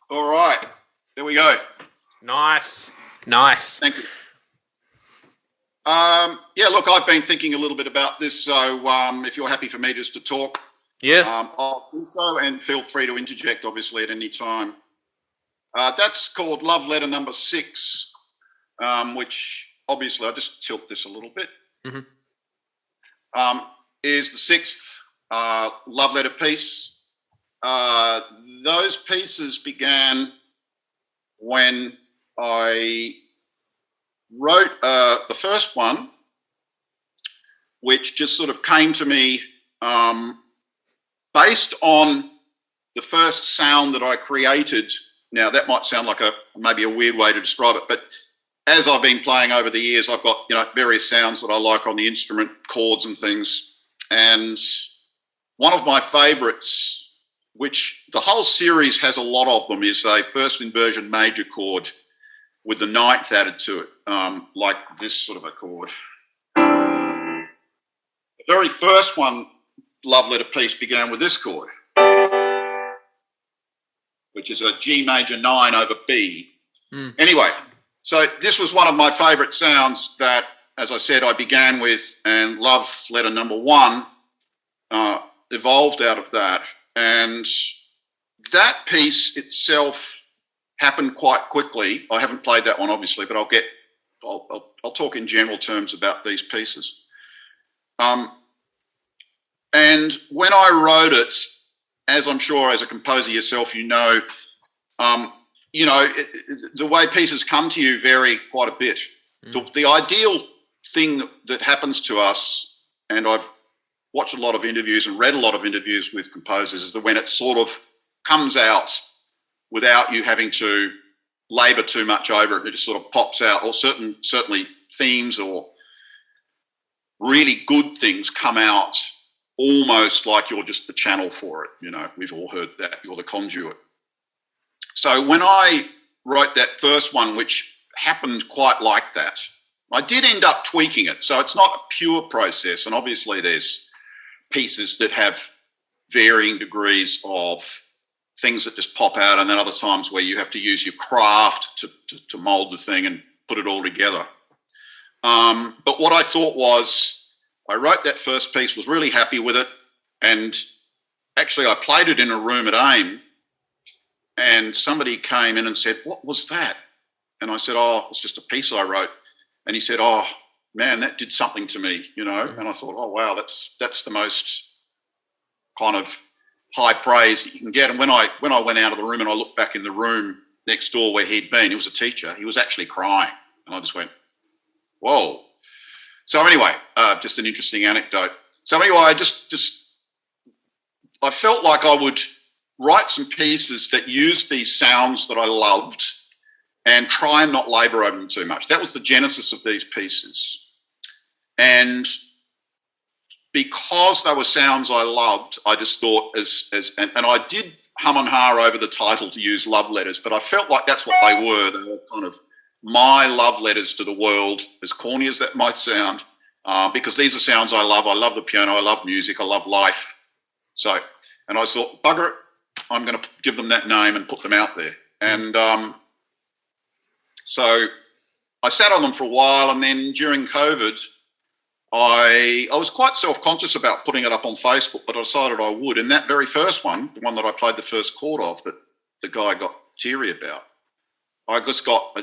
All right, there we go. Nice. Thank you. Yeah, look, I've been thinking a little bit about this, so if you're happy for me just to talk, I'll do so, and feel free to interject, obviously, at any time. That's called Love Letter number 6, which obviously, I'll just tilt this a little bit, is the 6th love letter piece. Those pieces began when I wrote the first one, which just sort of came to me based on the first sound that I created. Now, that might sound like maybe a weird way to describe it, but as I've been playing over the years, I've got various sounds that I like on the instrument, chords and things. And one of my favourites, which the whole series has a lot of them, is a first inversion major chord with the 9th added to it, like this sort of a chord. The very first one, love letter piece, began with this chord, which is a G major 9 over B. Anyway, so this was one of my favourite sounds that, as I said, I began with, and love letter number 1 evolved out of that. And that piece itself happened quite quickly. I haven't played that one, obviously, but I'll talk in general terms about these pieces. And when I wrote it, as I'm sure as a composer yourself, the way pieces come to you vary quite a bit. The ideal thing that happens to us, and I've watched a lot of interviews and read a lot of interviews with composers, is that when it sort of comes out without you having to labour too much over it, it just sort of pops out, or certainly themes or really good things come out almost like you're just the channel for it. We've all heard that, you're the conduit. So when I wrote that first one, which happened quite like that, I did end up tweaking it. So it's not a pure process, and obviously there's pieces that have varying degrees of things that just pop out, and then other times where you have to use your craft to mould the thing and put it all together. But what I thought was, I wrote that first piece, was really happy with it, and actually I played it in a room at AIM, and somebody came in and said, "What was that?" And I said, "Oh, it's just a piece I wrote." And he said, "Oh, man, that did something to me, And I thought, oh, wow, that's the most kind of high praise that you can get. And when I went out of the room and I looked back in the room next door where he'd been, he was a teacher, he was actually crying. And I just went, whoa. So anyway, just an interesting anecdote. So anyway, I felt like I would write some pieces that used these sounds that I loved and try and not labour over them too much. That was the genesis of these pieces. And because they were sounds I loved, I just thought and I did hum and ha over the title to use love letters, but I felt like that's what they were. They were kind of my love letters to the world, as corny as that might sound, because these are sounds I love. I love the piano, I love music, I love life. So, and I thought, bugger it, I'm going to give them that name and put them out there. And so I sat on them for a while, and then during COVID, I was quite self-conscious about putting it up on Facebook, but I decided I would. And that very first one, the one that I played the first chord of, that the guy got teary about, I just got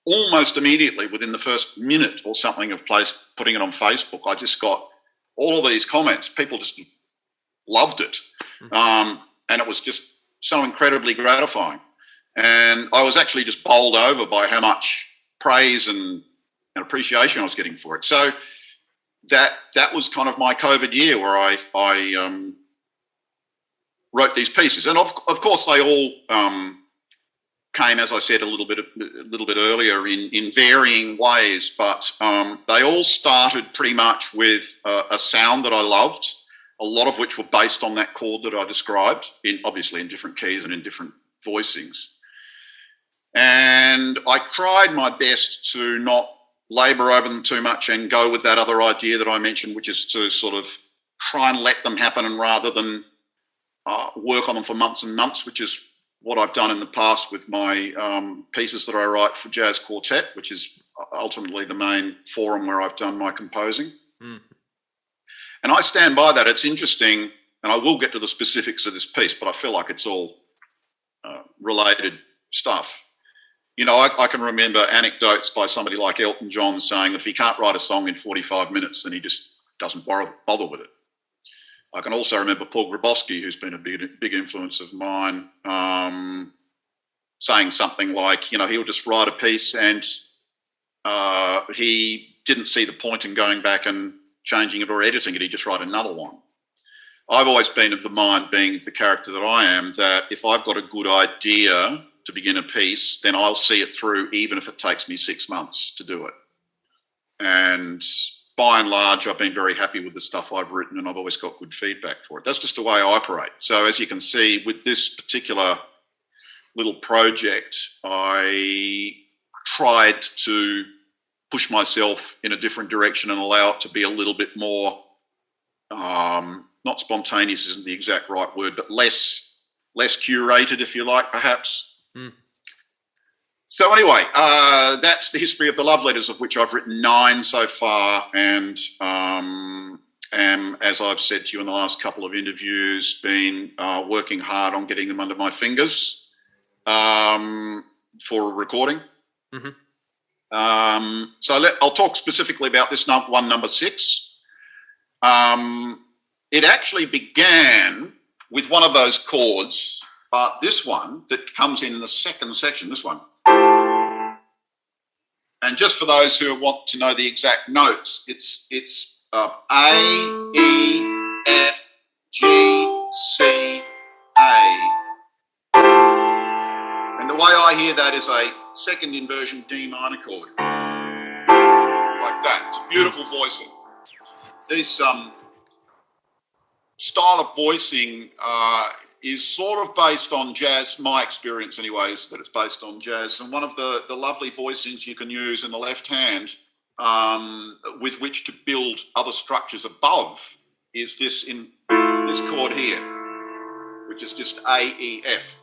almost immediately, within the first minute or something of putting it on Facebook, I just got all of these comments. People just loved it. And it was just so incredibly gratifying. And I was actually just bowled over by how much praise and appreciation I was getting for it. So that was kind of my COVID year where I wrote these pieces. And of course they all came, as I said a little bit earlier, in varying ways, but they all started pretty much with a sound that I loved, a lot of which were based on that chord that I described, obviously in different keys and in different voicings. And I tried my best to not labour over them too much and go with that other idea that I mentioned, which is to sort of try and let them happen, and rather than work on them for months and months, which is what I've done in the past with my pieces that I write for Jazz Quartet, which is ultimately the main forum where I've done my composing. Mm. And I stand by that. It's interesting, and I will get to the specifics of this piece, but I feel like it's all related stuff. You know, I can remember anecdotes by somebody like Elton John saying that if he can't write a song in 45 minutes, then he just doesn't bother with it. I can also remember Paul Grabowski, who's been a big influence of mine, saying something like, you know, he'll just write a piece and he didn't see the point in going back and changing it or editing it. He'd just write another one. I've always been of the mind, being the character that I am, that if I've got a good idea to begin a piece, then I'll see it through, even if it takes me 6 months to do it. And by and large, I've been very happy with the stuff I've written, and I've always got good feedback for it. That's just the way I operate. So as you can see, with this particular little project, I tried to push myself in a different direction and allow it to be a little bit more, not spontaneous isn't the exact right word, but less curated, if you like, perhaps. Mm. So anyway, that's the history of the love letters, of which I've written 9 so far, and as I've said to you in the last couple of interviews, been working hard on getting them under my fingers for a recording. Mm-hmm. So I'll talk specifically about this one, number 6. It actually began with one of those chords, this one that comes in the second section, this one. And just for those who want to know the exact notes, it's A, E, F, G, C, A. And the way I hear that is a second inversion D minor chord. Like that. It's a beautiful voicing. This style of voicing is sort of based on jazz. My experience anyway is that it's based on jazz. And one of the lovely voicings you can use in the left hand with which to build other structures above is this chord here, which is just A, E, F.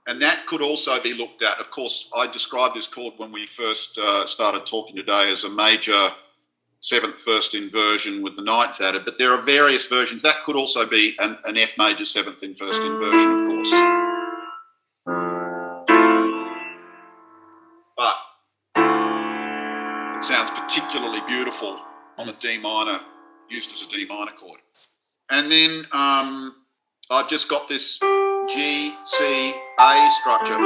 And that could also be looked at. Of course, I described this chord when we first started talking today as a major 7th first inversion with the 9th added, but there are various versions. That could also be an F major 7th in first inversion, of course. But it sounds particularly beautiful on a D minor, used as a D minor chord. And then I've just got this G, C, A structure.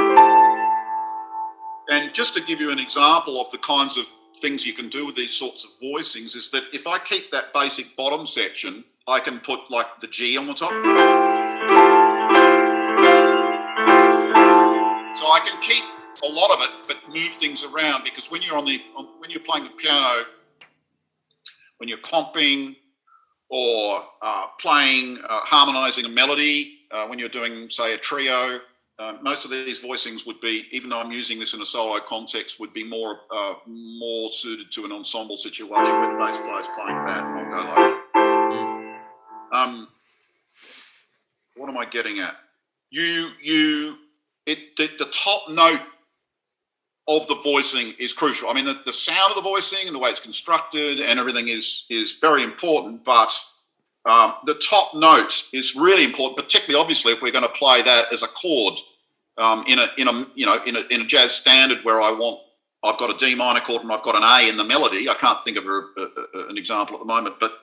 And just to give you an example of the kinds of things you can do with these sorts of voicings is that if I keep that basic bottom section, I can put like the G on the top. So I can keep a lot of it, but move things around, because when you're when you're playing the piano, when you're comping or playing, harmonizing a melody, when you're doing, say, a trio, most of these voicings would be, even though I'm using this in a solo context, would be more suited to an ensemble situation where the bass player's playing that, and I'll go like, what am I getting at? The top note of the voicing is crucial. I mean, the sound of the voicing and the way it's constructed and everything is very important, but the top note is really important, particularly obviously if we're going to play that as a chord in a jazz standard where I've got a D minor chord and I've got an A in the melody. I can't think of an example at the moment, but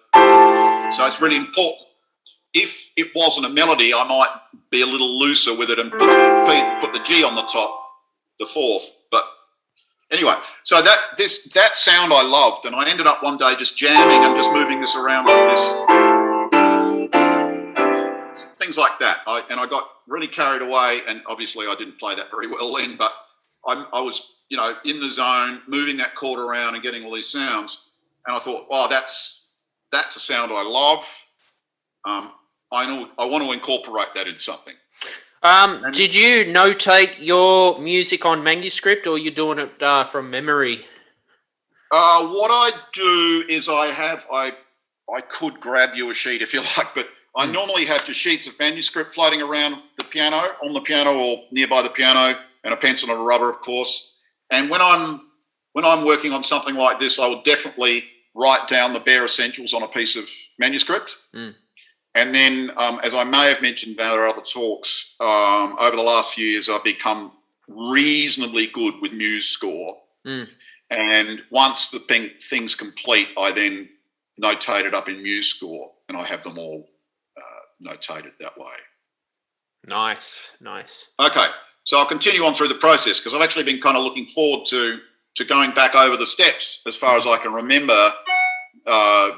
so it's really important. If it wasn't a melody, I might be a little looser with it and put the G on the top, the 4th. But anyway, so that sound I loved, and I ended up one day just jamming and just moving this around like this. Things like that. I got really carried away, and obviously I didn't play that very well then, but I was, in the zone, moving that chord around and getting all these sounds, and I thought, wow, that's a sound I love. I want to incorporate that in something. Did you notate your music on manuscript, or are you doing it from memory? What I do is I could grab you a sheet if you like, but I normally have just sheets of manuscript floating around the piano, on the piano or nearby the piano, and a pencil and a rubber, of course. And when I'm working on something like this, I will definitely write down the bare essentials on a piece of manuscript. And then, as I may have mentioned in our other talks, over the last few years, I've become reasonably good with muse score. And once the thing's complete, I then notate it up in muse score, and I have them all notated that way. Nice. Okay, so I'll continue on through the process, because I've actually been kind of looking forward to going back over the steps as far as I can remember,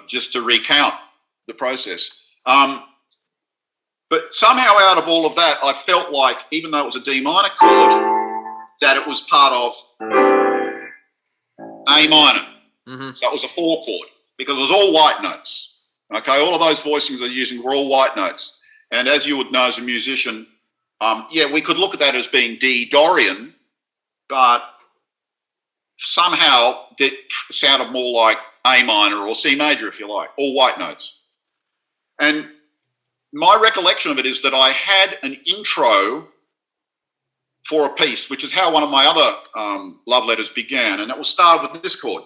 just to recount the process. But somehow out of all of that, I felt like, even though it was a D minor chord, that it was part of A minor. So it was a 4 chord, because it was all white notes. Okay, all of those voicings they're using were all white notes. And as you would know as a musician, we could look at that as being D Dorian, but somehow it sounded more like A minor or C major, if you like, all white notes. And my recollection of it is that I had an intro for a piece, which is how one of my other love letters began, and it was started with this chord,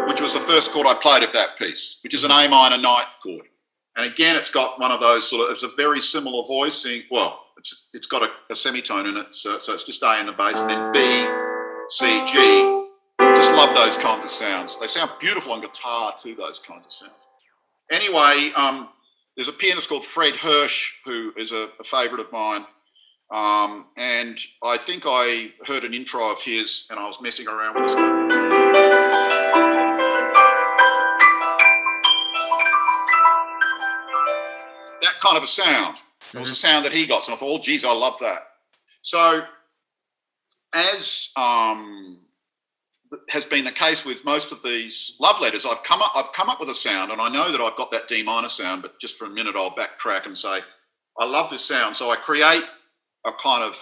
which was the first chord I played of that piece, which is an A minor 9th chord. And again, it's got one of those it's a very similar voicing. Well, it's got a semitone in it, so it's just A in the bass, and then B, C, G. Just love those kinds of sounds. They sound beautiful on guitar too, those kinds of sounds. Anyway, there's a pianist called Fred Hirsch, who is a favourite of mine. And I think I heard an intro of his, and I was messing around with this one. That kind of a sound. It was a sound that he got, and I thought, oh, geez, I love that. So, as has been the case with most of these love letters, I've come up with a sound, and I know that I've got that D minor sound, but just for a minute I'll backtrack and say, I love this sound. So I create a kind of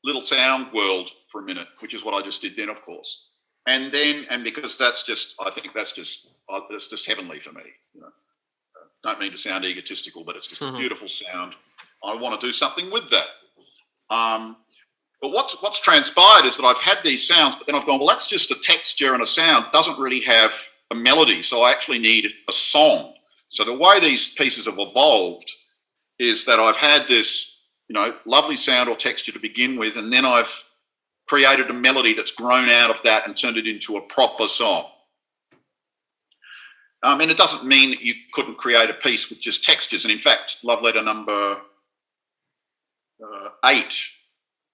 little sound world for a minute, which is what I just did then, of course. And because I think that's just heavenly for me. You know? Don't mean to sound egotistical, but it's just a beautiful sound. I want to do something with that. But what's transpired is that I've had these sounds, but then I've gone, well, that's just a texture and a sound. It doesn't really have a melody, so I actually need a song. So the way these pieces have evolved is that I've had this, lovely sound or texture to begin with, and then I've created a melody that's grown out of that and turned it into a proper song. And it doesn't mean that you couldn't create a piece with just textures. And in fact, love letter number 8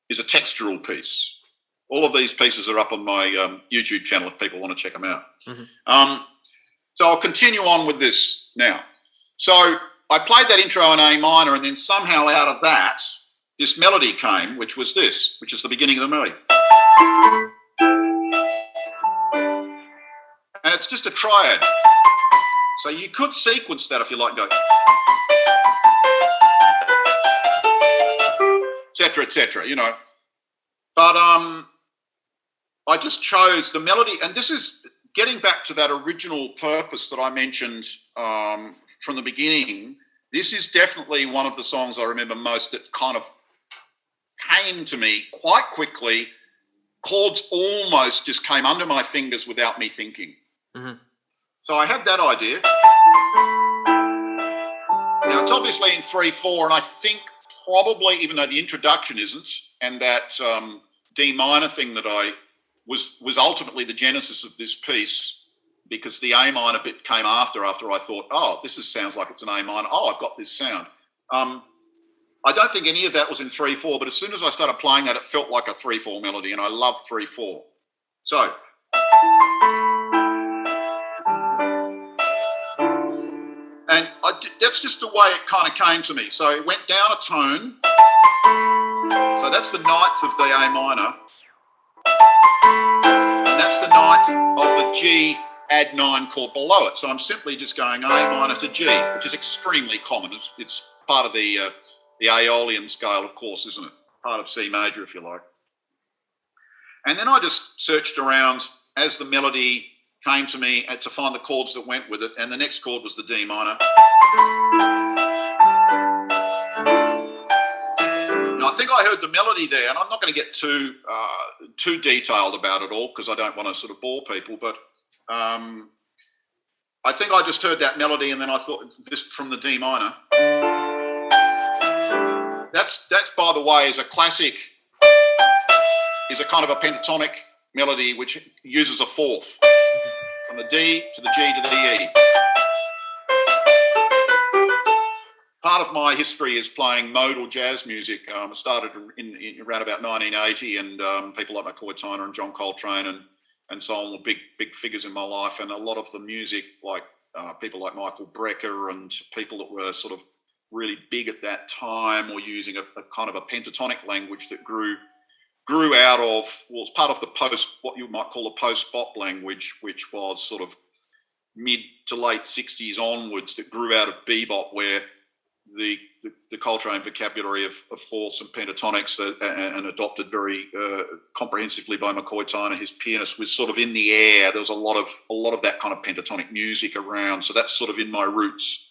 is a textural piece. All of these pieces are up on my YouTube channel if people want to check them out. So I'll continue on with this now. So I played that intro in A minor, and then somehow out of that, this melody came, which is the beginning of the melody. And it's just a triad. So you could sequence that if you like, go, etc., etc., But I just chose the melody, and this is getting back to that original purpose that I mentioned from the beginning. This is definitely one of the songs I remember most that kind of came to me quite quickly. Chords almost just came under my fingers without me thinking. So I had that idea. Now, it's obviously in 3/4, and I think probably, even though the introduction isn't, and that D minor thing that I was ultimately the genesis of this piece, because the A minor bit came after I thought, oh, sounds like it's an A minor. Oh, I've got this sound. I don't think any of that was in 3/4, but as soon as I started playing that, it felt like a 3/4 melody, and I love 3/4. So, and that's just the way it kind of came to me. So it went down a tone. So that's the 9th of the A minor. And that's the 9th of the G add 9 chord below it. So I'm simply just going A minor to G, which is extremely common. It's part of the Aeolian scale, of course, isn't it? Part of C major, if you like. And then I just searched around as the melody came to me to find the chords that went with it, and the next chord was the D minor. think I heard the melody there, and I'm not going to get too detailed about it all because I don't want to sort of bore people, but I think I just heard that melody, and then I thought this from the D minor. That's by the way, is a classic, is a kind of a pentatonic melody which uses a fourth from the D to the G to the E. Part of my history is playing modal jazz music. I started in around about 1980, and people like McCoy Tyner and John Coltrane and so on were big figures in my life. And a lot of the music, like people like Michael Brecker and people that were sort of really big at that time, were using a kind of a pentatonic language that grew out of, well, it's part of the what you might call the post-bop language, which was sort of mid to late 60s onwards, that grew out of bebop, where the Coltrane vocabulary of fourths and pentatonics and adopted very comprehensively by McCoy Tyner, his pianist, was sort of in the air. There was a lot of that kind of pentatonic music around, so that's sort of in my roots.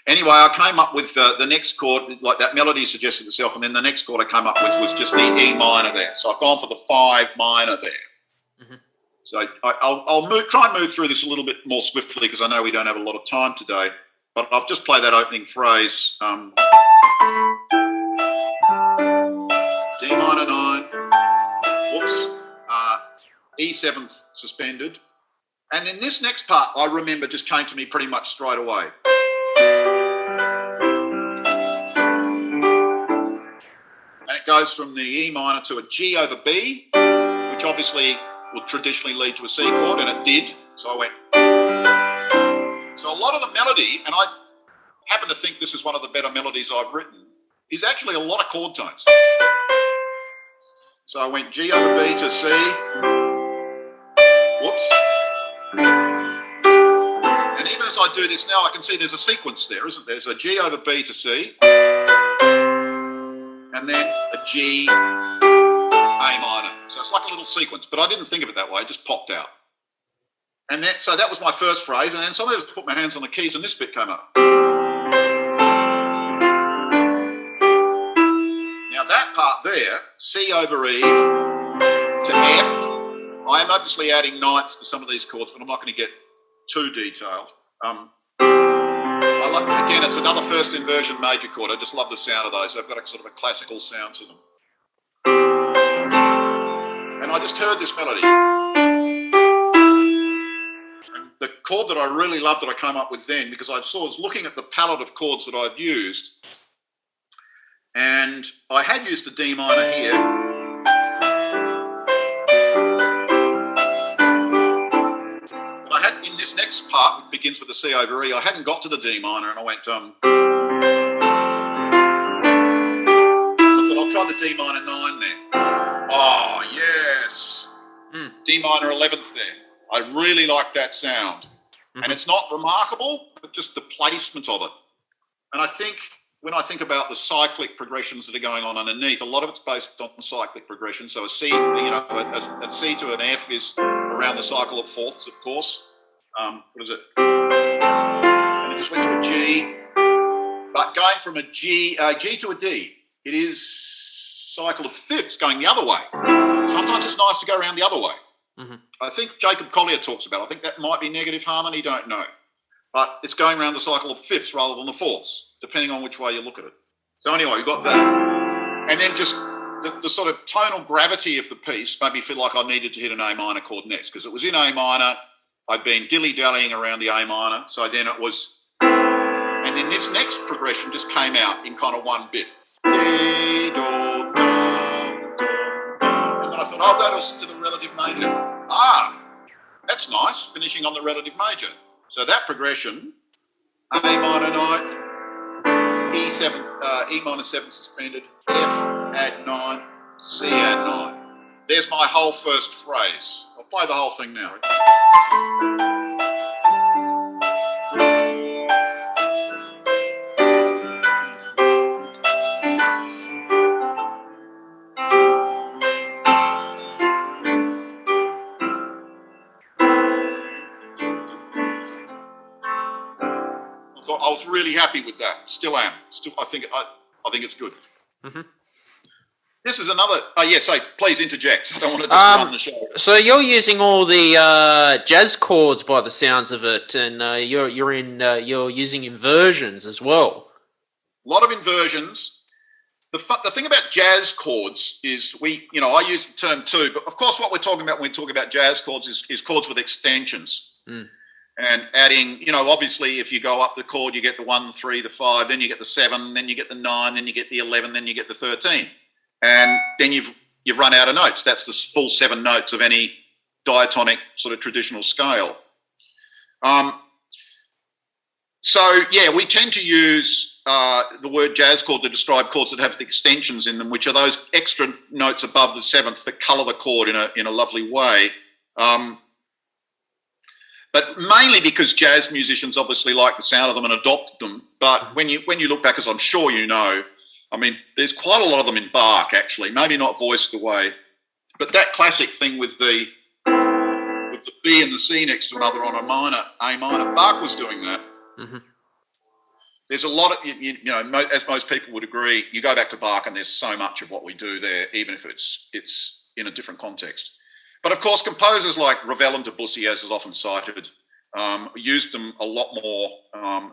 Anyway, I came up with the next chord, like that melody suggested itself, and then the next chord I came up with was just the E minor there. So I've gone for the 5 minor there. Mm-hmm. So I'll try and move through this a little bit more swiftly because I know we don't have a lot of time today. But I'll just play that opening phrase. D minor 9, whoops, E7 suspended. And then this next part, I remember, just came to me pretty much straight away. And it goes from the E minor to a G over B, which obviously would traditionally lead to a C chord, and it did. So I went. So a lot of the melody, and I happen to think this is one of the better melodies I've written, is actually a lot of chord tones. So I went G over B to C. Whoops. And even as I do this now, I can see there's a sequence there, isn't there? There's a G over B to C. And then a G, A minor. So it's like a little sequence, but I didn't think of it that way. It just popped out. And so that was my first phrase, and then suddenly I just put my hands on the keys and this bit came up. Now that part there, C over E to F, I am obviously adding ninths to some of these chords, but I'm not going to get too detailed. Again, it's another first inversion major chord. I just love the sound of those. They've got a sort of a classical sound to them. And I just heard this melody. The chord that I really loved that I came up with then, because I was looking at the palette of chords that I'd used, and I had used a D minor here, but I had, in this next part, which begins with the C over E, I hadn't got to the D minor, and I went, I thought I'll try the D minor 9 there. Oh, yes. D minor 11th there. I really like that sound. Mm-hmm. And it's not remarkable, but just the placement of it. And I think when I think about the cyclic progressions that are going on underneath, a lot of it's based on cyclic progression. So a C, a C to an F is around the cycle of fourths, of course. What is it? And it just went to a G. But going from a G to a D, it is cycle of fifths going the other way. Sometimes it's nice to go around the other way. Mm-hmm. I think Jacob Collier talks about it. I think that might be negative harmony, don't know. But it's going around the cycle of fifths rather than the fourths, depending on which way you look at it. So anyway, you've got that. And then just the sort of tonal gravity of the piece made me feel like I needed to hit an A minor chord next, because it was in A minor. I'd been dilly-dallying around the A minor. So then it was... And then this next progression just came out in kind of one bit. D, do, do. I thought, I'll go to the relative major. That's nice, finishing on the relative major. So that progression, A minor 9th, E7, E minor 7 suspended, F add 9, C add 9. There's my whole first phrase. I'll play the whole thing now. I was really happy with that. Still am. I think it's good. Mm-hmm. This is another. Oh yes, so please interject. I don't want to just run the show. So you're using all the jazz chords by the sounds of it, and you're using inversions as well. A lot of inversions. The thing about jazz chords is I use the term too, but of course what we're talking about when we talk about jazz chords is chords with extensions. And adding, obviously if you go up the chord, you get the 1, 3, the 5, then you get the 7, then you get the 9, then you get the 11, then you get the 13. And then you've run out of notes. That's the full 7 notes of any diatonic sort of traditional scale. So yeah, we tend to use the word jazz chord to describe chords that have the extensions in them, which are those extra notes above the 7th that colour the chord in a lovely way. But mainly because jazz musicians obviously like the sound of them and adopted them. But when you look back, as I'm sure you know, I mean, there's quite a lot of them in Bach actually. Maybe not voiced away, but that classic thing with the B and the C next to another on A minor. Bach was doing that. Mm-hmm. There's a lot of, as most people would agree, you go back to Bach and there's so much of what we do there, even if it's in a different context. But of course, composers like Ravel and Debussy, as is often cited, used them a lot more.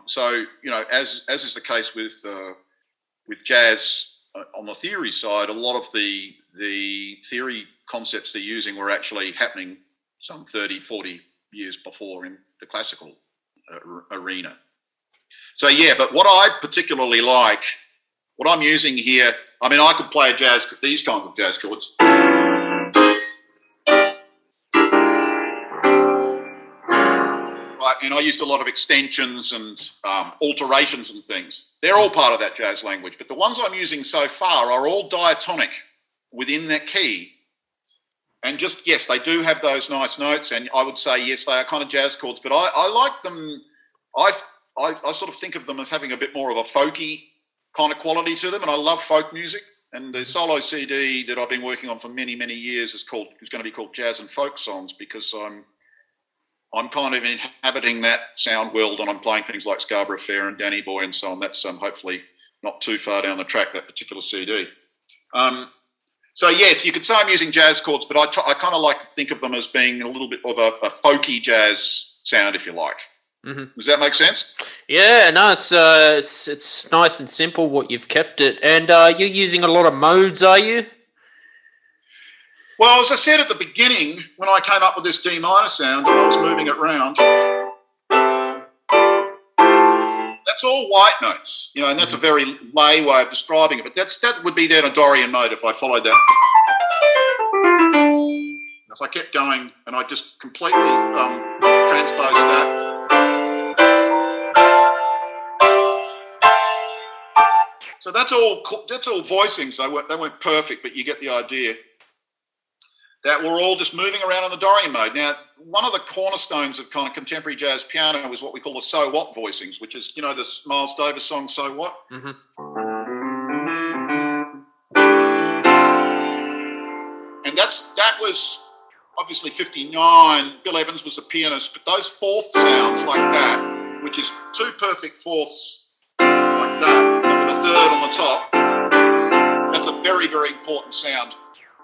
So, as is the case with jazz on the theory side, a lot of the theory concepts they're using were actually happening some 30, 40 years before in the classical arena. So yeah, but what I particularly like, what I'm using here, I mean, I could play these kinds of jazz chords. Right, and I used a lot of extensions and alterations and things. They're all part of that jazz language, but the ones I'm using so far are all diatonic within that key. And just, yes, they do have those nice notes, and I would say, yes, they are kind of jazz chords, but I like them. I sort of think of them as having a bit more of a folky kind of quality to them, and I love folk music. And the solo CD that I've been working on for many, many years is going to be called Jazz and Folk Songs, because I'm kind of inhabiting that sound world, and I'm playing things like Scarborough Fair and Danny Boy and so on. That's hopefully not too far down the track, that particular CD. So yes, you could say I'm using jazz chords, but I kind of like to think of them as being a little bit of a folky jazz sound, if you like. Mm-hmm. Does that make sense? Yeah, no, it's nice and simple what you've kept it. And you're using a lot of modes, are you? Well, as I said at the beginning, when I came up with this D minor sound and I was moving it around, that's all white notes, and that's a very lay way of describing it, but that would be there in a Dorian mode if I followed that. If I kept going and I just completely transposed that. So that's all voicings. They weren't perfect, but you get the idea. That we're all just moving around in the Dorian mode. Now, one of the cornerstones of kind of contemporary jazz piano is what we call the so what voicings, which is, the Miles Davis song, So What? Mm-hmm. And that was obviously 59. Bill Evans was the pianist, but those fourth sounds like that, which is 2 perfect fourths like that, and with a third on the top, that's a very, very important sound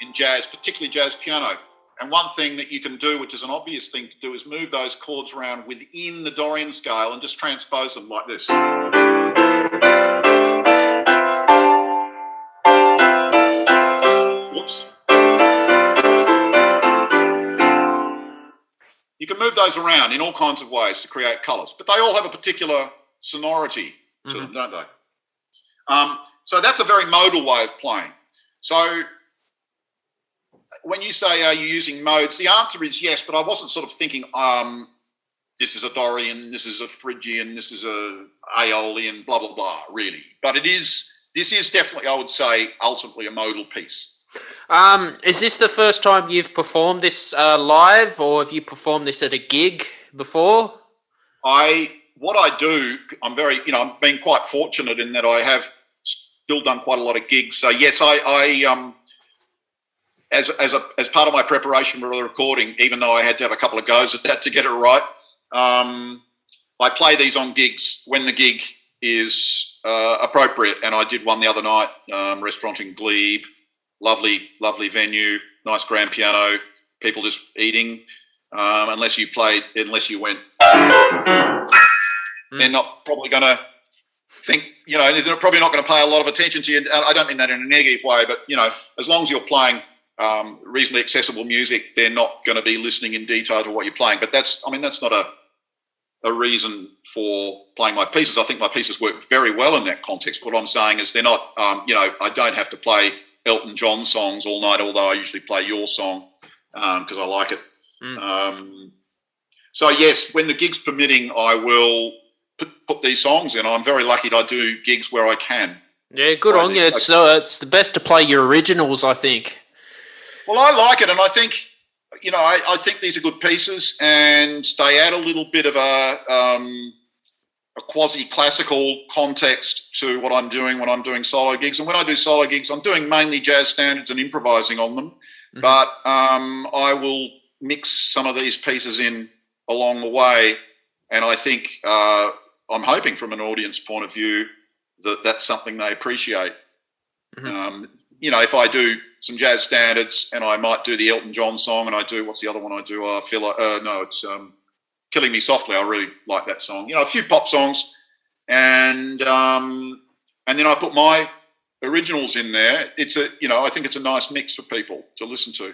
in jazz, particularly jazz piano. And one thing that you can do, which is an obvious thing to do, is move those chords around within the Dorian scale and just transpose them like this. Whoops. You can move those around in all kinds of ways to create colours, but they all have a particular sonority to them, don't they? So that's a very modal way of playing. So when you say, are you using modes, the answer is yes, but I wasn't sort of thinking, this is a Dorian, this is a Phrygian, this is a Aeolian, blah, blah, blah, really. But this is definitely, I would say, ultimately a modal piece. Is this the first time you've performed this live, or have you performed this at a gig before? What I do, I'm very, I'm being quite fortunate in that I have still done quite a lot of gigs. So yes, I as part of my preparation for the recording, even though I had to have a couple of goes at that to get it right, I play these on gigs when the gig is appropriate. And I did one the other night, restaurant in Glebe, lovely venue, nice grand piano, people just eating. Unless you went, they're not probably going to think, they're probably not going to pay a lot of attention to you. I don't mean that in a negative way, but, as long as you're playing reasonably accessible music, they're not going to be listening in detail to what you're playing. But that's not a reason for playing my pieces. I think my pieces work very well in that context. What I'm saying is they're not, I don't have to play Elton John songs all night, although I usually play your song because I like it. So yes, when the gig's permitting, I will put these songs in. I'm very lucky that I do gigs where I can. Yeah, good on you. It's the best to play your originals, I think. Well, I like it, and I think, I think these are good pieces, and they add a little bit of a quasi-classical context to what I'm doing when I'm doing solo gigs. And when I do solo gigs, I'm doing mainly jazz standards and improvising on them, but I will mix some of these pieces in along the way, and I think I'm hoping from an audience point of view that that's something they appreciate. If I do some jazz standards and I might do the Elton John song, and I do, what's the other one I do? It's Killing Me Softly. I really like that song. A few pop songs, and then I put my originals in there. I think it's a nice mix for people to listen to.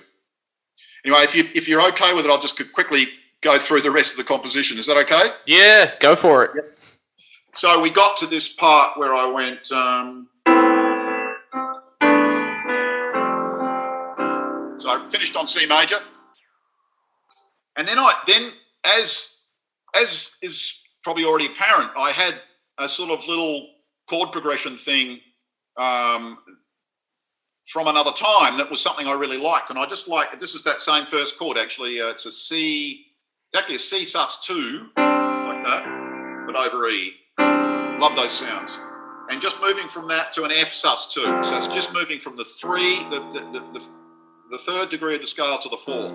Anyway, if you're okay with it, I'll just quickly go through the rest of the composition. Is that okay? Yeah, go for it. Yep. So we got to this part where I went. So I finished on C major, and then as is probably already apparent, I had a sort of little chord progression thing from another time that was something I really liked, and I just like, this is that same first chord actually. It's a C, exactly a C sus2, like that, but over E. Love those sounds. And just moving from that to an F sus2, so it's just moving from the three, the third degree of the scale to the fourth.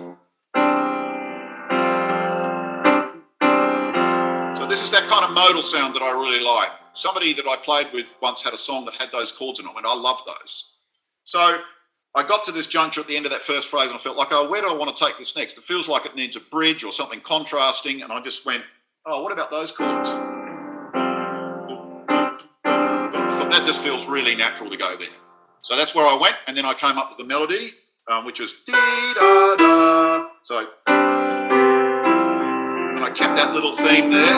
So this is that kind of modal sound that I really like. Somebody that I played with once had a song that had those chords in it, and I love those. So I got to this juncture at the end of that first phrase, and I felt like, where do I want to take this next? It feels like it needs a bridge or something contrasting, and I just went, what about those chords? I thought that just feels really natural to go there. So that's where I went, and then I came up with the melody, which was dee-da-da. So, and I kept that little theme there.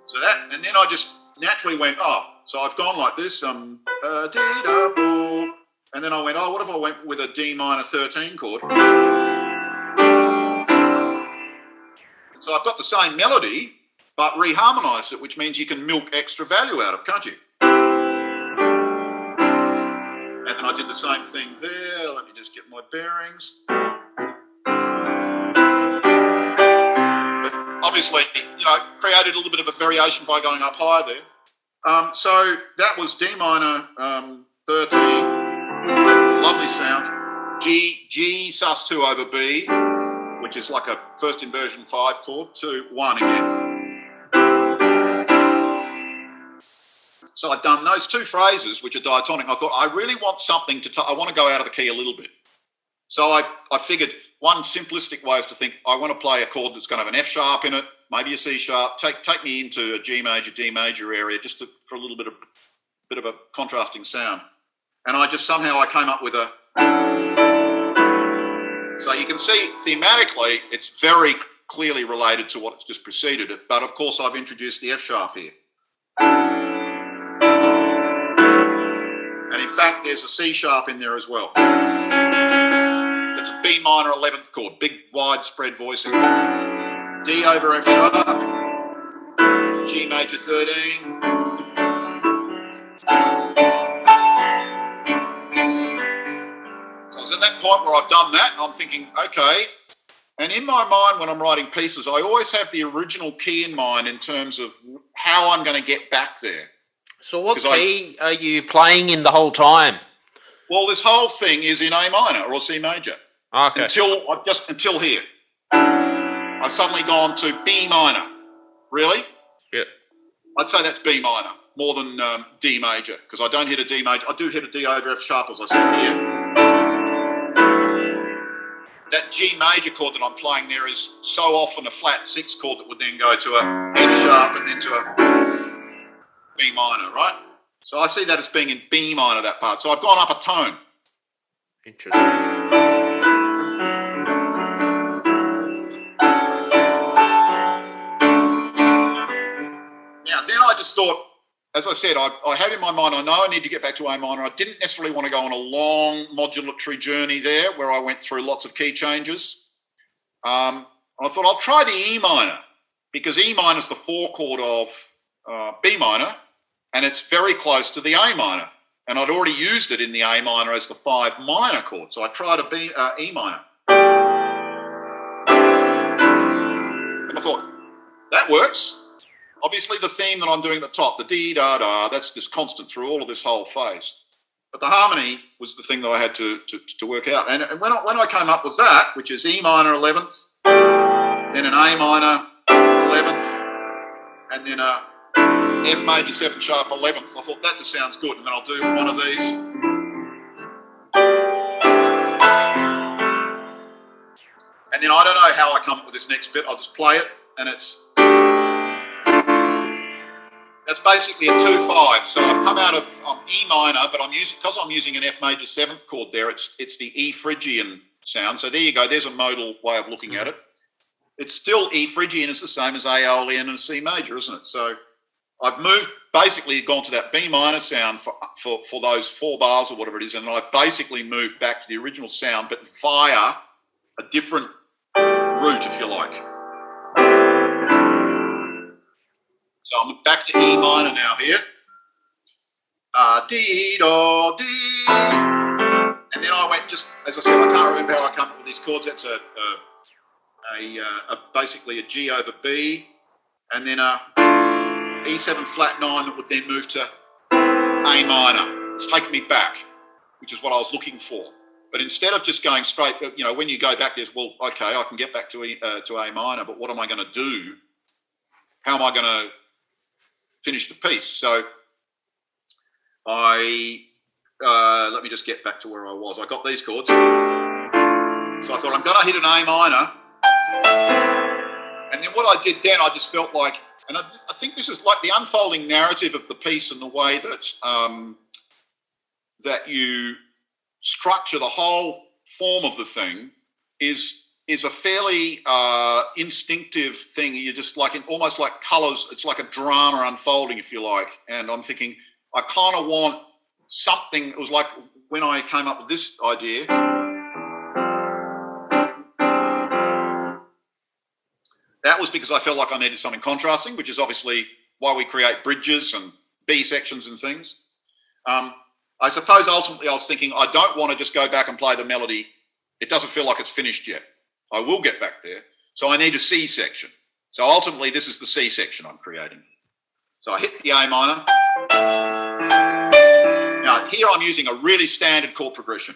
So that, and then I just naturally went, so I've gone like this, dee-da-boo. And then I went, what if I went with a D minor 13 chord? And so I've got the same melody, but reharmonised it, which means you can milk extra value out of it, can't you? And then I did the same thing there. Let me just get my bearings. But obviously, created a little bit of a variation by going up higher there. So that was D minor 13. Lovely sound. G sus2 over B, which is like a first inversion 5 chord, to 1 again. So I'd done those two phrases, which are diatonic, and I thought, I really want something I want to go out of the key a little bit. So I figured one simplistic way is to think, I want to play a chord that's going to have an F sharp in it, maybe a C sharp, take me into a G major, D major area, just for a little bit of a contrasting sound. And I came up with a... So you can see, thematically, it's very clearly related to what's just preceded it, but of course I've introduced the F sharp here. And in fact, there's a C sharp in there as well. That's a B minor 11th chord, big widespread voicing. D over F sharp, G major 13. So I was at that point where I've done that, and I'm thinking, okay. And in my mind, when I'm writing pieces, I always have the original key in mind in terms of how I'm going to get back there. So what key are you playing in the whole time? Well, this whole thing is in A minor or C major. Okay. Until here. I've suddenly gone to B minor. Really? Yeah. I'd say that's B minor more than D major, because I don't hit a D major. I do hit a D over F sharp, as I said here. That G major chord that I'm playing there is so often a flat 6 chord that would then go to a F sharp and then to a B minor, right? So I see that as being in B minor, that part. So I've gone up a tone. Interesting. Now, then I just thought, as I said, I had in my mind, I know I need to get back to A minor. I didn't necessarily want to go on a long modulatory journey there where I went through lots of key changes. I thought I'll try the E minor, because E minor is the 4 chord of B minor, and it's very close to the A minor. And I'd already used it in the A minor as the 5 minor chord. So I tried E minor. And I thought, that works. Obviously, the theme that I'm doing at the top, the dee-da-da, that's just constant through all of this whole phase. But the harmony was the thing that I had to work out. And when I came up with that, which is E minor 11th, then an A minor 11th, and then a F major 7 sharp 11th, I thought that just sounds good. And then I'll do one of these. And then I don't know how I come up with this next bit. I'll just play it, and that's basically a 2-5. So I've come out of E minor, but because I'm using an F major 7th chord there, it's the E Phrygian sound. So there you go. There's a modal way of looking at it. It's still E Phrygian. It's the same as Aeolian and C major, isn't it? So I've gone to that B minor sound for those 4 bars or whatever it is, and I've basically moved back to the original sound, but via a different route, if you like. So I'm back to E minor now here. D, do, D. And then I went, just as I said, I can't remember how I come up with these chords. That's basically a G over B, and then a E7 flat 9 that would then move to A minor. It's taken me back, which is what I was looking for. But instead of just going straight, when you go back, there's, well, okay, I can get back to A minor, but what am I going to do? How am I going to finish the piece? So let me just get back to where I was. I got these chords. So I thought I'm going to hit an A minor. And then what I did then, I just felt like, and I think this is like the unfolding narrative of the piece and the way that that you structure the whole form of the thing is a fairly instinctive thing. You're just like, almost like colours. It's like a drama unfolding, if you like. And I'm thinking, I kind of want something. It was like when I came up with this idea. That was because I felt like I needed something contrasting, which is obviously why we create bridges and B sections and things. I suppose ultimately I was thinking, I don't want to just go back and play the melody. It doesn't feel like it's finished yet. I will get back there. So I need a C section. So ultimately this is the C section I'm creating. So I hit the A minor. Now here I'm using a really standard chord progression.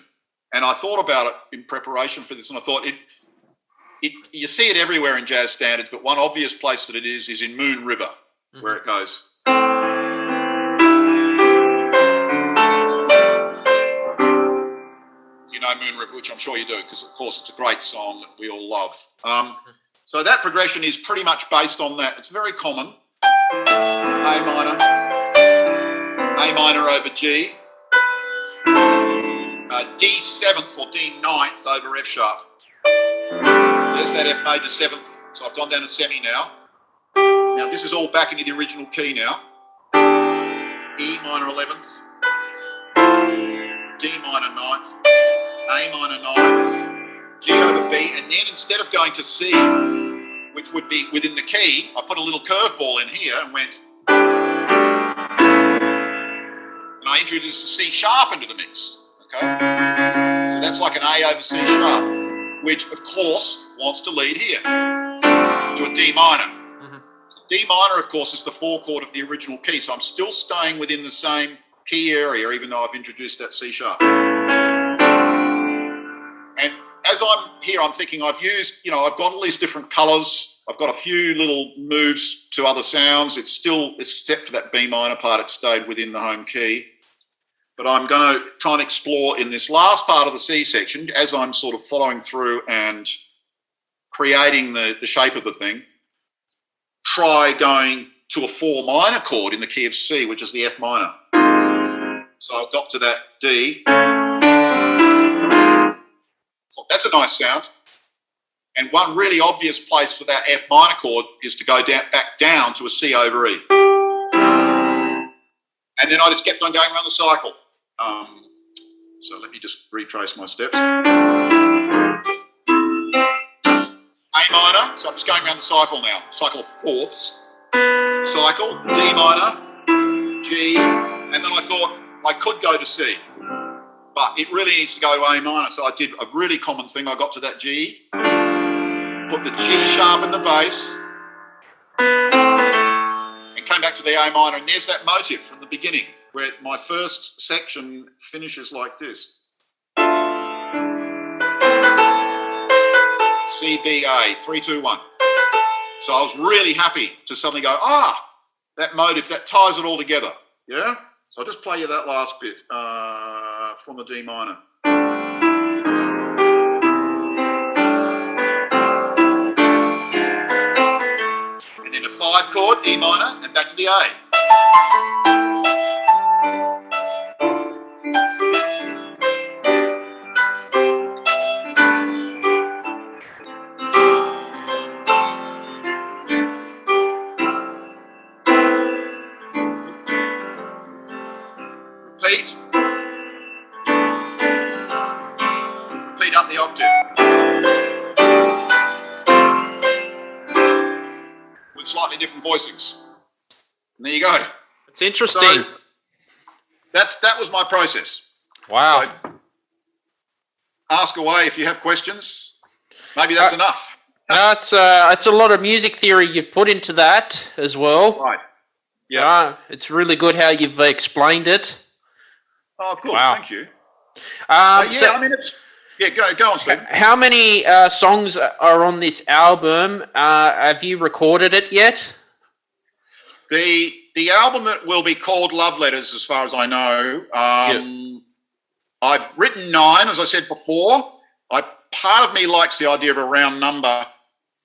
And I thought about it in preparation for this, and I thought you see it everywhere in jazz standards, but one obvious place that it is in Moon River, where it goes. You know Moon River, which I'm sure you do, because of course it's a great song that we all love. So that progression is pretty much based on that. It's very common. A minor over G, D 7th or D 9th over F sharp. There's that F major 7th. So I've gone down to semi now. Now this is all back into the original key now. E minor 11th, D minor 9th, A minor 9th, G over B, and then instead of going to C, which would be within the key, I put a little curveball in here and went, and I introduced a C sharp into the mix, okay? So that's like an A over C sharp, which of course wants to lead here to a D minor. So D minor, of course, is the 4 chord of the original key, so I'm still staying within the same key area, even though I've introduced that C sharp. And as I'm here, I'm thinking I've used, I've got all these different colours. I've got a few little moves to other sounds. It's except for that B minor part, it stayed within the home key. But I'm going to try and explore in this last part of the C section, as I'm sort of following through and creating the shape of the thing, try going to a 4 minor chord in the key of C, which is the F minor. So I've got to that D. That's a nice sound. And one really obvious place for that F minor chord is to go back down to a C over E. And then I just kept on going around the cycle. So let me just retrace my steps. A minor, so I'm just going around the cycle now. Cycle of fourths. Cycle, D minor, G, and then I thought I could go to C. But it really needs to go to A minor. So I did a really common thing. I got to that G, put the G sharp in the bass, and came back to the A minor. And there's that motif from the beginning, where my first section finishes like this. C, B, A, 3, 2, 1. So I was really happy to suddenly go, that motif, that ties it all together. Yeah? So I'll just play you that last bit from the D minor. And then a 5 chord, E minor, and back to the A. Repeat up the octave. With slightly different voicings. And there you go. It's interesting. So that was my process. Wow. So ask away if you have questions. Maybe that's enough. No, it's a lot of music theory you've put into that as well. Right. Yeah. It's really good how you've explained it. Oh, good. Wow. Thank you. Go on, Stephen. How many songs are on this album? Have you recorded it yet? The album that will be called Love Letters, as far as I know. I've written 9, as I said before. Part of me likes the idea of a round number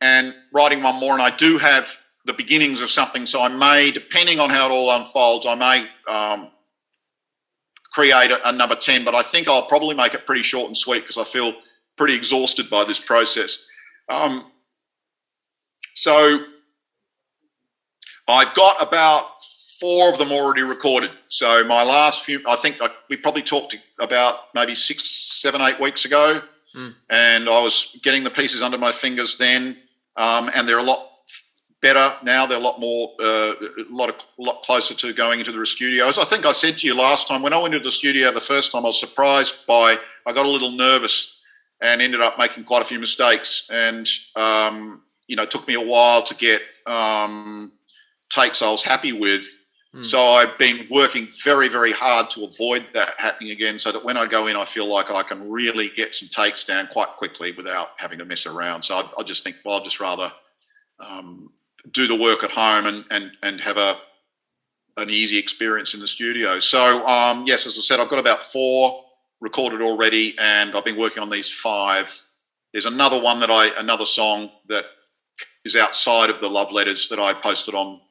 and writing one more, and I do have the beginnings of something, so I may, depending on how it all unfolds, I may create a number 10, but I think I'll probably make it pretty short and sweet because I feel pretty exhausted by this process. So I've got about 4 of them already recorded. So my last few, I think we probably talked about maybe 6, 7, 8 weeks ago, and I was getting the pieces under my fingers then, and they're a lot better now. They're a lot more, a lot closer to going into the studios. I think I said to you last time, when I went into the studio the first time, I was surprised I got a little nervous and ended up making quite a few mistakes. And, it took me a while to get takes I was happy with. So I've been working very, very hard to avoid that happening again, so that when I go in, I feel like I can really get some takes down quite quickly without having to mess around. So I just think, well, I'd just rather do the work at home and have an easy experience in the studio. So, yes, as I said, I've got about 4 recorded already, and I've been working on these 5. There's another song that is outside of the Love Letters that I posted on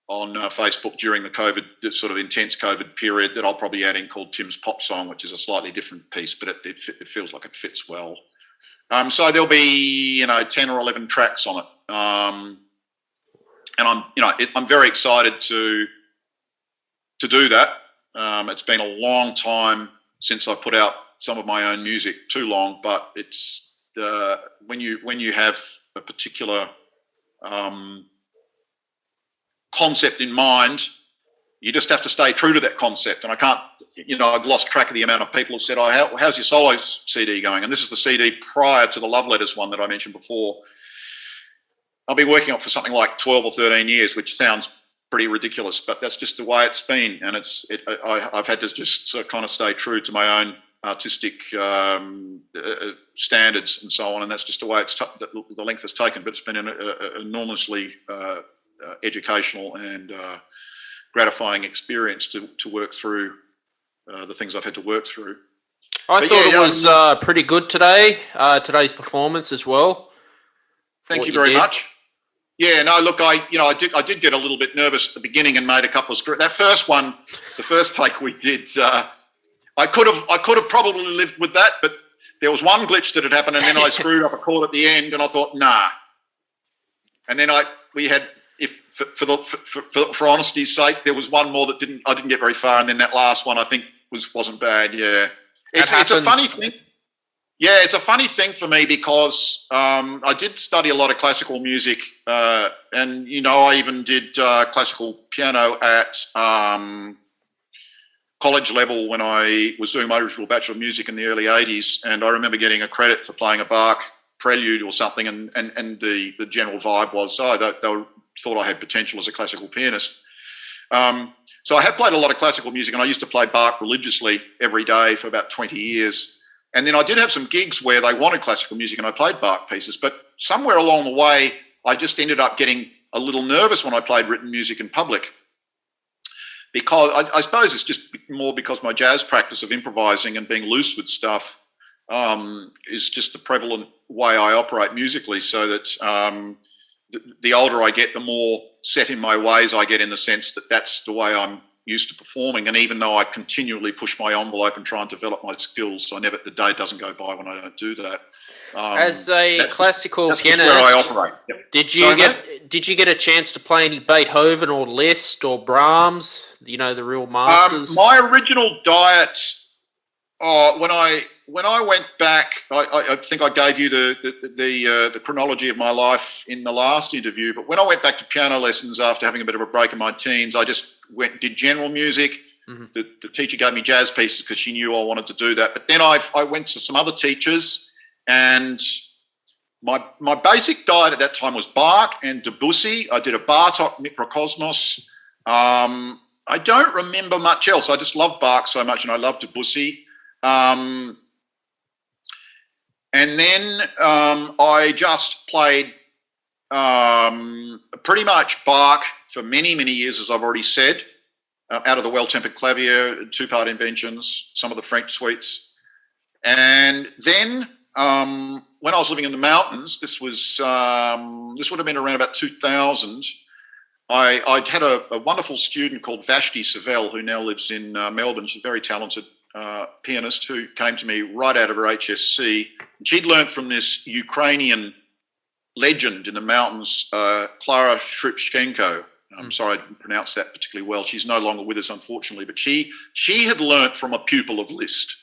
Facebook during the COVID, sort of intense COVID period, that I'll probably add in, called Tim's Pop Song, which is a slightly different piece, but it feels like it fits well. So there'll be 10 or 11 tracks on it, and I'm very excited to do that. It's been a long time since I put out some of my own music, too long, but it's when you have a particular concept in mind, you just have to stay true to that concept. And I can't, I've lost track of the amount of people who said, how's your solo CD going? And this is the CD prior to the Love Letters one that I mentioned before. I've been working on it for something like 12 or 13 years, which sounds pretty ridiculous, but that's just the way it's been. And I've had to just sort of kind of stay true to my own artistic standards and so on, and that's just the way the length it's taken. But it's been an enormously educational and gratifying experience to work through the things I've had to work through. I thought it was pretty good today. Today's performance as well. Thank you very much. Yeah, no, look, I did get a little bit nervous at the beginning and made a couple of that first one, the first take we did. I could have probably lived with that, but there was one glitch that had happened, and then I screwed up a chord at the end, and I thought, nah. And then for honesty's sake, there was one more that I didn't get very far, and then that last one I think wasn't bad. Yeah, it's a funny thing. Yeah, it's a funny thing for me because I did study a lot of classical music, and I even did classical piano at college level when I was doing my original Bachelor of Music in the early 80s, and I remember getting a credit for playing a Bach prelude or something, and the general vibe was, they thought I had potential as a classical pianist. So I have played a lot of classical music, and I used to play Bach religiously every day for about 20 years. And then I did have some gigs where they wanted classical music and I played Bach pieces, but somewhere along the way, I just ended up getting a little nervous when I played written music in public. Because I suppose it's just more because my jazz practice of improvising and being loose with stuff is just the prevalent way I operate musically, so that the older I get, the more set in my ways I get, in the sense that that's the way I'm used to performing. And even though I continually push my envelope and try and develop my skills, the day doesn't go by when I don't do that. As a classical pianist, where I operate. Yep. Did you get a chance to play any Beethoven or Liszt or Brahms? The real masters. My original diet, when I went back, I think I gave you the chronology of my life in the last interview. But when I went back to piano lessons after having a bit of a break in my teens, I just did general music. Mm-hmm. The teacher gave me jazz pieces because she knew I wanted to do that. But then I went to some other teachers, and my basic diet at that time was Bach and Debussy. I did a Bartok Mikrokosmos. I don't remember much else. I just love Bach so much, and I love Debussy. And then I just played pretty much Bach for many, many years, as I've already said, out of the Well-Tempered Clavier, two-part inventions, some of the French suites. And then when I was living in the mountains, this would have been around about 2000, I'd had a wonderful student called Vashti Savelle, who now lives in Melbourne. She's a very talented pianist who came to me right out of her HSC. And she'd learnt from this Ukrainian legend in the mountains, Clara Shripchenko. I'm sorry I didn't pronounce that particularly well. She's no longer with us, unfortunately, but she had learnt from a pupil of Liszt.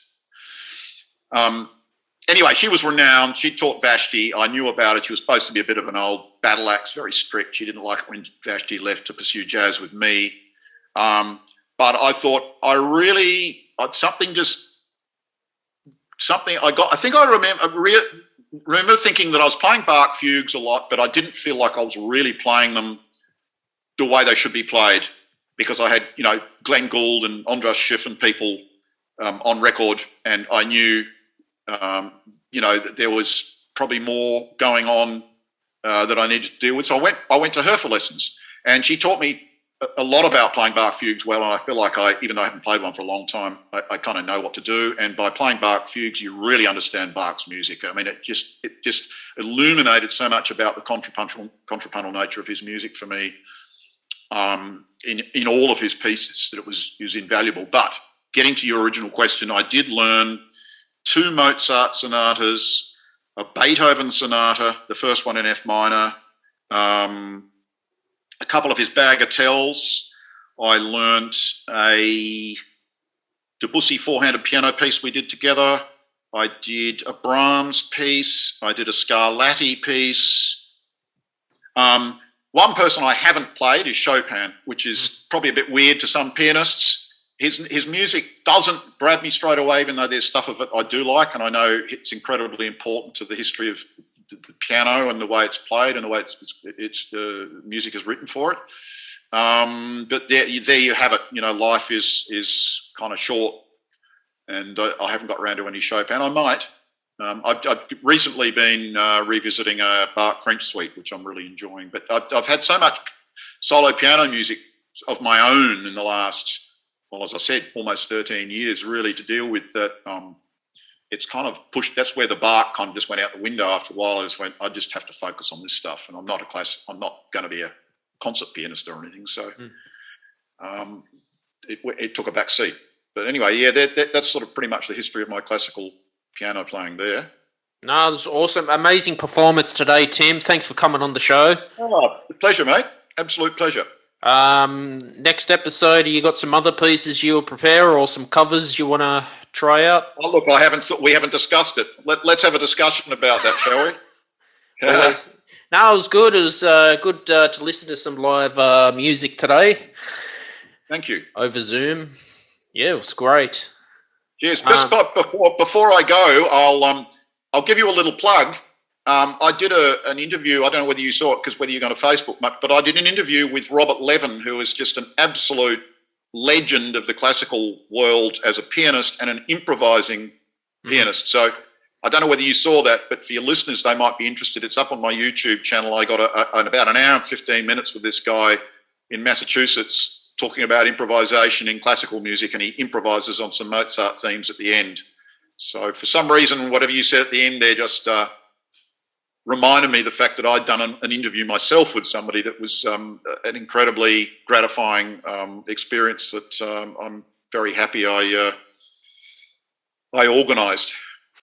Anyway, she was renowned. She taught Vashti. I knew about it. She was supposed to be a bit of an old battle axe, very strict. She didn't like it when Vashti left to pursue jazz with me. But I thought I remember thinking that I was playing Bach fugues a lot, but I didn't feel like I was really playing them the way they should be played, because I had, Glenn Gould and Andras Schiff and people on record, and I knew, that there was probably more going on that I needed to deal with. So I went to her for lessons, and she taught me a lot about playing Bach fugues well, and I feel like even though I haven't played one for a long time, I kind of know what to do. And by playing Bach fugues, you really understand Bach's music. I mean, it just illuminated so much about the contrapuntal nature of his music for me in all of his pieces, that it was invaluable. But getting to your original question, I did learn 2 Mozart sonatas, a Beethoven sonata, the first one in F minor, a couple of his bagatelles. I learnt a Debussy 4-handed piano piece we did together. I did a Brahms piece. I did a Scarlatti piece. One person I haven't played is Chopin, which is probably a bit weird to some pianists. His music doesn't grab me straight away, even though there's stuff of it I do like, and I know it's incredibly important to the history of the piano and the way it's played and the way its music is written for it. But there you have it. Life is kind of short, and I haven't got around to any Chopin. I might. I've recently been revisiting a Bach French suite, which I'm really enjoying. But I've had so much solo piano music of my own in the last, well, as I said, almost 13 years, really, to deal with that. It's kind of pushed. That's where the Bach kind of just went out the window after a while. I just have to focus on this stuff, and I'm not going to be a concert pianist or anything. So it took a back seat. But anyway, yeah, that's sort of pretty much the history of my classical piano playing there. No, it was awesome. Amazing performance today, Tim. Thanks for coming on the show. Oh, pleasure, mate. Absolute pleasure. Next episode, you got some other pieces you'll prepare or some covers you want to try out? Oh, look, we haven't discussed it. Let's have a discussion about that, shall we? No, it was good. It was good to listen to some live music today. Thank you. Over Zoom. Yeah, it was great. Yes, just before I go, I'll give you a little plug. I did an interview. I don't know whether you saw it, because whether you're going to Facebook, but I did an interview with Robert Levin, who is just an absolute legend of the classical world as a pianist and an improvising pianist. So I don't know whether you saw that, but for your listeners, they might be interested. It's up on my YouTube channel. I got about an hour and 15 minutes with this guy in Massachusetts talking about improvisation in classical music, and he improvises on some Mozart themes at the end. So for some reason, whatever you said at the end there just reminded me the fact that I'd done an interview myself with somebody that was an incredibly gratifying experience that I'm very happy I organised.